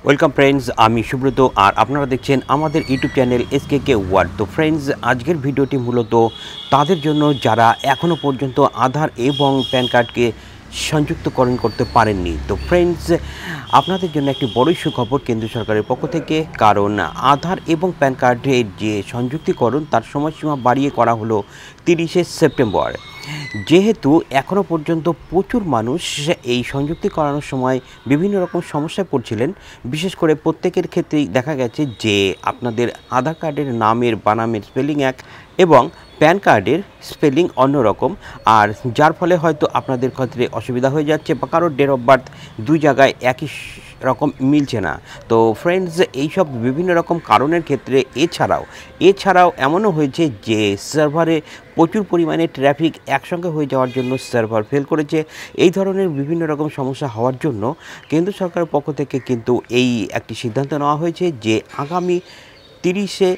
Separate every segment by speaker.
Speaker 1: Welcome friends, আমি সুব্রত আর আপনারা দেখছেন আমাদের ইউটিউব চ্যানেল এসকেকে ওয়ার্ল্ড। তো ফ্রেন্ডস, আজকের ভিডিওটি মূলত তাদের জন্য যারা এখনও পর্যন্ত আধার এবং প্যান কার্ডকে সংযুক্তকরণ করতে পারেননি। তো ফ্রেন্ডস, আপনাদের জন্য একটি বড়ই সুখবর কেন্দ্র সরকারের পক্ষ থেকে, কারণ আধার এবং প্যান কার্ডের যে সংযুক্তিকরণ তার সময়সীমা বাড়িয়ে করা হলো 30শে সেপ্টেম্বর। যেহেতু এখনও পর্যন্ত প্রচুর মানুষ এই সংযুক্তি করানোর সময় বিভিন্ন রকম সমস্যায় পড়ছিলেন, বিশেষ করে প্রত্যেকের ক্ষেত্রেই দেখা গেছে যে আপনাদের আধার কার্ডের নামের বানামের স্পেলিং এক এবং প্যান কার্ডের স্পেলিং অন্যরকম, আর যার ফলে হয়তো আপনাদের ক্ষেত্রে অসুবিধা হয়ে যাচ্ছে বা কারোর ডেট অফ বার্থ দুই জায়গায় একই রকম মিলছে না। তো ফ্রেন্ডস, এইসব বিভিন্ন রকম কারণের ক্ষেত্রে এছাড়াও এমনও হয়েছে যে সার্ভারে প্রচুর পরিমাণে ট্রাফিক একসঙ্গে হয়ে যাওয়ার জন্য সার্ভার ফেল করেছে। এই ধরনের বিভিন্ন রকম সমস্যা হওয়ার জন্য কেন্দ্র সরকারের পক্ষ থেকে কিন্তু এই একটি সিদ্ধান্ত নেওয়া হয়েছে যে আগামী 30শে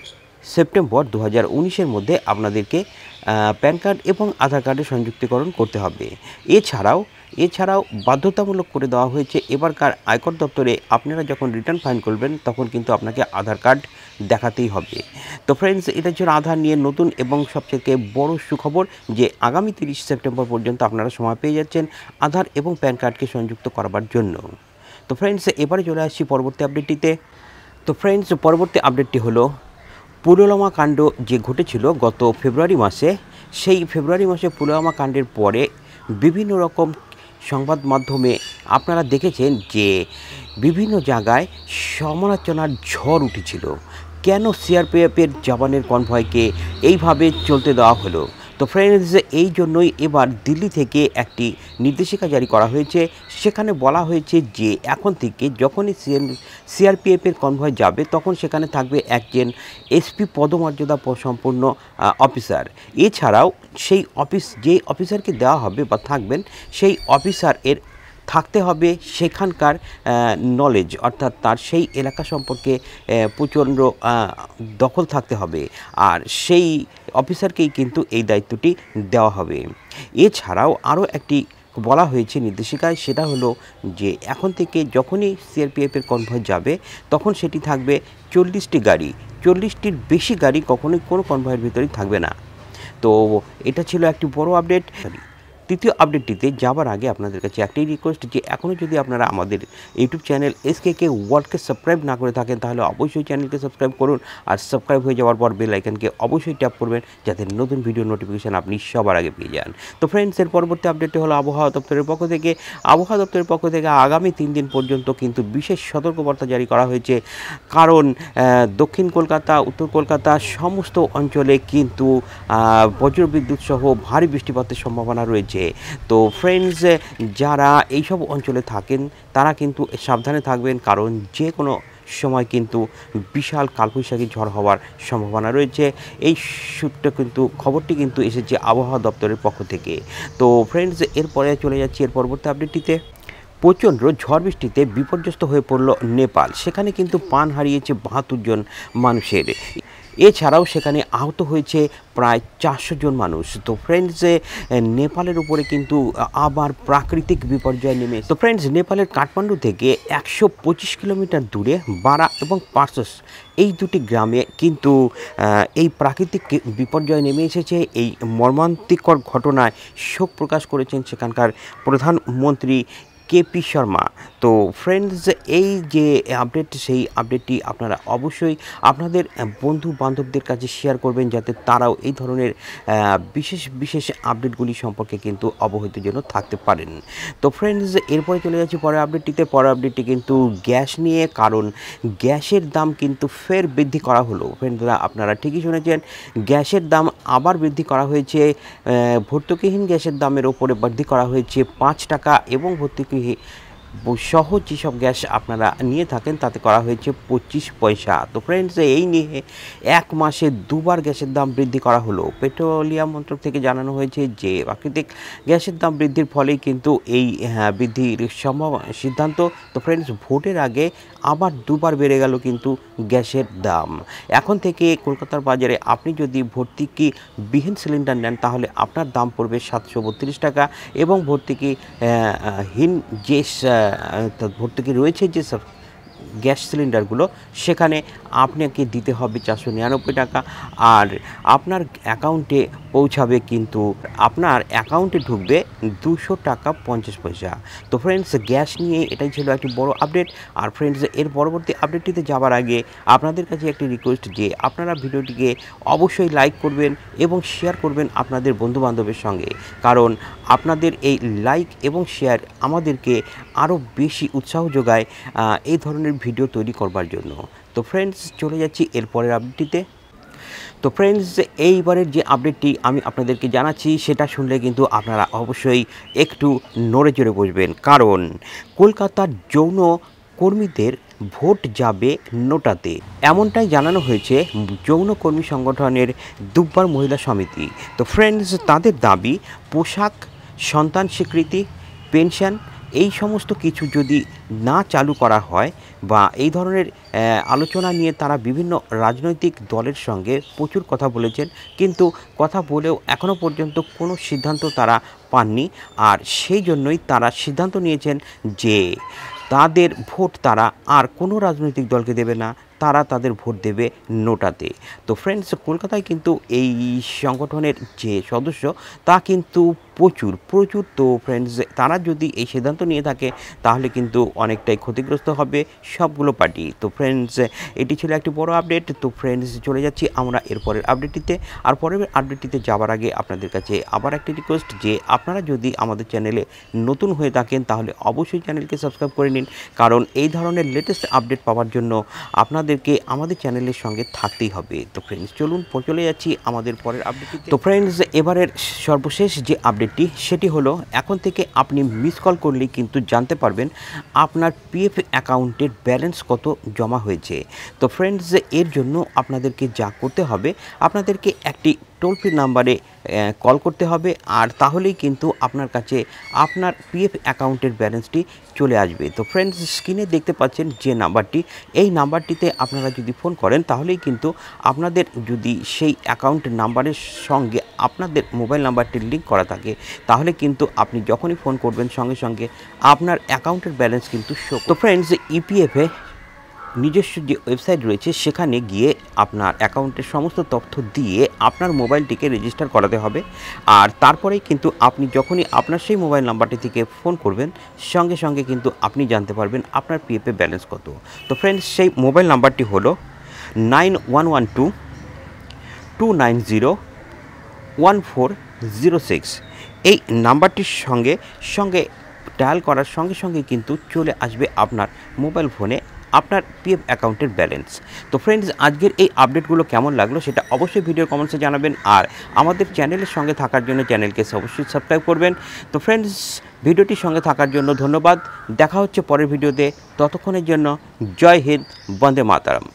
Speaker 1: সেপ্টেম্বর 2019-এর মধ্যে আপনাদেরকে প্যান কার্ড এবং আধার কার্ডের সংযুক্তিকরণ করতে হবে। এছাড়াও বাধ্যতামূলক করে দেওয়া হয়েছে এবারকার আয়কর দপ্তরে আপনারা যখন রিটার্ন ফাইল করবেন তখন কিন্তু আপনাকে আধার কার্ড দেখাতেই হবে। তো ফ্রেন্ডস, এটা ছিল আধার নিয়ে নতুন এবং সবথেকে বড় সুখবর যে আগামী 30 সেপ্টেম্বর পর্যন্ত আপনারা সময় পেয়ে যাচ্ছেন আধার এবং প্যান কার্ডকে সংযুক্ত করবার জন্য। তো ফ্রেন্ডস, এবারে চলে আসছি পরবর্তী আপডেটটিতে। তো ফ্রেন্ডস, পরবর্তী আপডেটটি হলো পুলওয়ামা কাণ্ড যে ঘটেছিল গত ফেব্রুয়ারি মাসে, সেই ফেব্রুয়ারি মাসে পুলওয়ামা কাণ্ডের পরে বিভিন্ন রকম সংবাদ মাধ্যমে আপনারা দেখেছেন যে বিভিন্ন জায়গায় সমালোচনার ঝড় উঠেছিল। কেন সিআরপিএফের জওয়ানের কনভয়কে এইভাবে চলতে দেওয়া হলো? তো ফ্রেন্ডস, এই জন্যই এবার দিল্লি থেকে একটি নির্দেশিকা জারি করা হয়েছে। সেখানে বলা হয়েছে যে এখন থেকে যখনই সিআরপিএফের কনভয় যাবে তখন সেখানে থাকবে একজন এসপি পদমর্যাদা সম্পন্ন অফিসার। এছাড়াও সেই যে অফিসারকে দেওয়া হবে বা থাকবেন সেই অফিসার এর থাকতে হবে সেখানকার নলেজ, অর্থাৎ তার সেই এলাকা সম্পর্কে প্রচণ্ড দখল থাকতে হবে, আর সেই অফিসারকেই কিন্তু এই দায়িত্বটি দেওয়া হবে। এছাড়াও আরও একটি বলা হয়েছে নির্দেশিকায়, সেটা হলো যে এখন থেকে যখনই সিআরপিএফের কনভয় যাবে তখন সেটি থাকবে 40টি গাড়ি, 40টির বেশি গাড়ি কখনোই কোনো কনভয়ের ভিতরেই থাকবে না। তো এটা ছিল একটি বড় আপডেট। তৃতীয় আপডেটটিতে যাবার আগে আপনাদের কাছে একটাই রিকোয়েস্ট যে এখনও যদি আপনারা আমাদের ইউটিউব চ্যানেল এসকেকে ওয়ার্ল্ডকে সাবস্ক্রাইব না করে থাকেন তাহলে অবশ্যই চ্যানেলকে সাবস্ক্রাইব করুন, আর সাবস্ক্রাইব হয়ে যাওয়ার পর বেল আইকনকে অবশ্যই ট্যাপ করবেন যাতে নতুন ভিডিও নোটিফিকেশান আপনি সবার আগে পেয়ে যান। তো ফ্রেন্ডস, এর পরবর্তী আপডেটটি হলো আবহাওয়া দপ্তরের পক্ষ থেকে আগামী 3 দিন পর্যন্ত কিন্তু বিশেষ সতর্কবার্তা জারি করা হয়েছে, কারণ দক্ষিণ কলকাতা, উত্তর কলকাতা সমস্ত অঞ্চলে কিন্তু বজ্রবিদ্যুৎ সহ ভারী বৃষ্টিপাতের সম্ভাবনা রয়েছে। তো ফ্রেন্ডস, যারা এইসব অঞ্চলে থাকেন তারা কিন্তু সাবধানে থাকবেন, কারণ যে কোনো সময় কিন্তু বিশাল কালবৈশাখী ঝড় হওয়ার সম্ভাবনা রয়েছে। এই খবরটি কিন্তু এসেছে আবহাওয়া দপ্তরের পক্ষ থেকে। তো ফ্রেন্ডস, এরপরে চলে যাচ্ছি এর পরবর্তী আপডেটটিতে। প্রচণ্ড ঝড় বৃষ্টিতে বিপর্যস্ত হয়ে পড়ল নেপাল। সেখানে কিন্তু প্রাণ হারিয়েছে 72 জন মানুষের। এছাড়াও সেখানে আহত হয়েছে প্রায় 400 জন মানুষ। তো ফ্রেন্ডস, নেপালের উপরে কিন্তু আবার প্রাকৃতিক বিপর্যয় নেমে। তো ফ্রেন্ডস, নেপালের কাঠমান্ডু থেকে 125 কিলোমিটার দূরে বারা এবং পার্সস এই দুটি গ্রামে কিন্তু এই প্রাকৃতিক বিপর্যয় নেমে এসেছে। এই মর্মান্তিকর ঘটনায় শোক প্রকাশ করেছেন সেখানকার প্রধানমন্ত্রী কেপি শর্মা। তো ফ্রেন্ডস, এই যে আপডেট, সেই আপডেটটি আপনারা অবশ্যই আপনাদের বন্ধু বান্ধবদের কাছে শেয়ার করবেন যাতে তারাও এই ধরনের বিশেষ আপডেটগুলি সম্পর্কে কিন্তু অবহিতের জন্য থাকতে পারেন। তো ফ্রেন্ডস, এরপরে চলে যাচ্ছি পরের আপডেটটি কিন্তু গ্যাস নিয়ে, কারণ গ্যাসের দাম কিন্তু ফের বৃদ্ধি করা হলো। ফ্রেন্ডরা, আপনারা ঠিকই শুনেছেন, গ্যাসের দাম আবার বৃদ্ধি করা হয়েছে। ভর্তুকিহীন গ্যাসের দামের ওপরে বৃদ্ধি করা হয়েছে 5 টাকা এবং ভর্তুকি সহ যেসব গ্যাস আপনারা নিয়ে থাকেন তাতে করা হয়েছে 25 পয়সা। তো ফ্রেন্ডস, এই নিয়ে এক মাসে দুবার গ্যাসের দাম বৃদ্ধি করা হলো। পেট্রোলিয়াম মন্ত্রক থেকে জানানো হয়েছে যে প্রাকৃতিক গ্যাসের দাম বৃদ্ধির ফলেই কিন্তু এই বৃদ্ধির সিদ্ধান্ত। তো ফ্রেন্ডস, ভোটের আগে আবার দুবার বেড়ে গেল কিন্তু গ্যাসের দাম। এখন থেকে কলকাতার বাজারে আপনি যদি ভর্তুকি বিহীন সিলিন্ডার নেন তাহলে আপনার দাম পড়বে 732 টাকা, এবং ভর্তুকি হীন যে ভর্তুকি রয়েছে যে গ্যাস সিলিন্ডারগুলো সেখানে আপনাকে দিতে হবে 499 টাকা, আর আপনার অ্যাকাউন্টে পৌঁছাবে কিন্তু আপনার অ্যাকাউন্টে ঢুকবে 200 টাকা 50 পয়সা। তো ফ্রেন্ডস, গ্যাস নিয়ে এটাই ছিল একটি বড় আপডেট। আর ফ্রেন্ডস, এর পরবর্তী আপডেটটিতে যাওয়ার আগে আপনাদের কাছে একটি রিকোয়েস্ট যে আপনারা ভিডিওটিকে অবশ্যই লাইক করবেন এবং শেয়ার করবেন আপনাদের বন্ধুবান্ধবের সঙ্গে, কারণ আপনাদের এই লাইক এবং শেয়ার আমাদেরকে আরও বেশি উৎসাহ যোগায় এই ধরনের ভিডিও তৈরি করবার জন্য। তো ফ্রেন্ডস, চলে যাচ্ছি এর পরের আপডেটটিতে। তো ফ্রেন্ডস, এইবারের যে আপডেটটি আমি আপনাদেরকে জানাচ্ছি সেটা শুনলে কিন্তু আপনারা অবশ্যই একটু নড়ে চড়ে বসবেন, কারণ কলকাতার যৌন কর্মীদের ভোট যাবে নোটাতে, এমনটাই জানানো হয়েছে যৌনকর্মী সংগঠনের দুব্বার মহিলা সমিতি। তো ফ্রেন্ডস, তাদের দাবি পোশাক, সন্তান স্বীকৃতি, পেনশন এই সমস্ত কিছু যদি না চালু করা হয় বা এই ধরনের আলোচনা নিয়ে তারা বিভিন্ন রাজনৈতিক দলের সঙ্গে প্রচুর কথা বলেছেন, কিন্তু কথা বলেও এখনও পর্যন্ত কোনো সিদ্ধান্ত তারা পাননি। আর সেই জন্যই তারা সিদ্ধান্ত নিয়েছেন যে তাদের ভোট তারা আর কোনো রাজনৈতিক দলকে দেবে না, তারা তাদের ভোট দেবে নোটাতে। তো ফ্রেন্ডস, কলকাতায় কিন্তু এই সংগঠনের যে সদস্য তা কিন্তু প্রচুর। তো ফ্রেন্ডস, তারা যদি এই সিদ্ধান্ত নিয়ে থাকে তাহলে কিন্তু অনেকটাই ক্ষতিগ্রস্ত হবে সবগুলো পার্টি। তো ফ্রেন্ডস, এটি ছিল একটি বড় আপডেট। তো ফ্রেন্ডস, চলে যাচ্ছি আমরা এরপরের আপডেটটিতে। আর পরের আপডেটটিতে যাওয়ার আগে আপনাদের কাছে আবার একটি রিকোয়েস্ট যে আপনারা যদি আমাদের চ্যানেলে নতুন হয়ে থাকেন তাহলে অবশ্যই চ্যানেলকে সাবস্ক্রাইব করে নিন, কারণ এই ধরনের লেটেস্ট আপডেট পাওয়ার জন্য আপনাদেরকে আমাদের চ্যানেলের সঙ্গে থাকতেই হবে। তো ফ্রেন্ডস, চলুন চলে যাচ্ছি আমাদের পরের আপডেটটিতে। তো ফ্রেন্ডস, এবারের সর্বশেষ যে আপডেটটি সেটি হলো এখন থেকে আপনি মিস কল করলেই কিন্তু জানতে পারবেন আপনার পিএফ অ্যাকাউন্টের ব্যালেন্স কত জমা হয়েছে। তো ফ্রেন্ডস, এর জন্য আপনাদেরকে যা করতে হবে, আপনাদেরকে একটি টোল ফ্রি নাম্বারে কল করতে হবে, আর তাহলেই কিন্তু আপনার কাছে আপনার পিএফ অ্যাকাউন্টের ব্যালেন্সটি চলে আসবে। তো ফ্রেন্ডস, স্ক্রিনে দেখতে পাচ্ছেন যে নাম্বারটি, এই নাম্বারটিতে আপনারা যদি ফোন করেন তাহলেই কিন্তু আপনাদের যদি সেই অ্যাকাউন্ট নাম্বারের সঙ্গে আপনাদের মোবাইল নাম্বারটি লিঙ্ক করা থাকে তাহলে কিন্তু আপনি যখনই ফোন করবেন সঙ্গে সঙ্গে আপনার অ্যাকাউন্টের ব্যালেন্স কিন্তু শো। তো ফ্রেন্ডস, ইপিএফে নিজস্ব যে ওয়েবসাইট রয়েছে সেখানে গিয়ে আপনার অ্যাকাউন্টের সমস্ত তথ্য দিয়ে আপনার মোবাইলটিকে রেজিস্টার করাতে হবে, আর তারপরেই কিন্তু আপনি যখনই আপনার সেই মোবাইল নাম্বারটি থেকে ফোন করবেন সঙ্গে সঙ্গে কিন্তু আপনি জানতে পারবেন আপনার পিএফে ব্যালেন্স কত। তো ফ্রেন্ডস, সেই মোবাইল নাম্বারটি হলো 9112-290-1406। এই নাম্বারটির সঙ্গে ডায়াল করার সঙ্গে সঙ্গে কিন্তু চলে আসবে আপনার মোবাইল ফোনে আপনার পিএফ অ্যাকাউন্টের ব্যালেন্স। তো ফ্রেন্ডস, আজকের এই আপডেটগুলো কেমন লাগলো সেটা অবশ্যই ভিডিওর কমেন্টসে জানাবেন, আর আমাদের চ্যানেলের সঙ্গে থাকার জন্য চ্যানেলকে অবশ্যই সাবস্ক্রাইব করবেন। তো ফ্রেন্ডস, ভিডিওটির সঙ্গে থাকার জন্য ধন্যবাদ। দেখা হচ্ছে পরের ভিডিওতে, ততক্ষণের জন্য জয় হিন্দ, বন্দে মাতরম।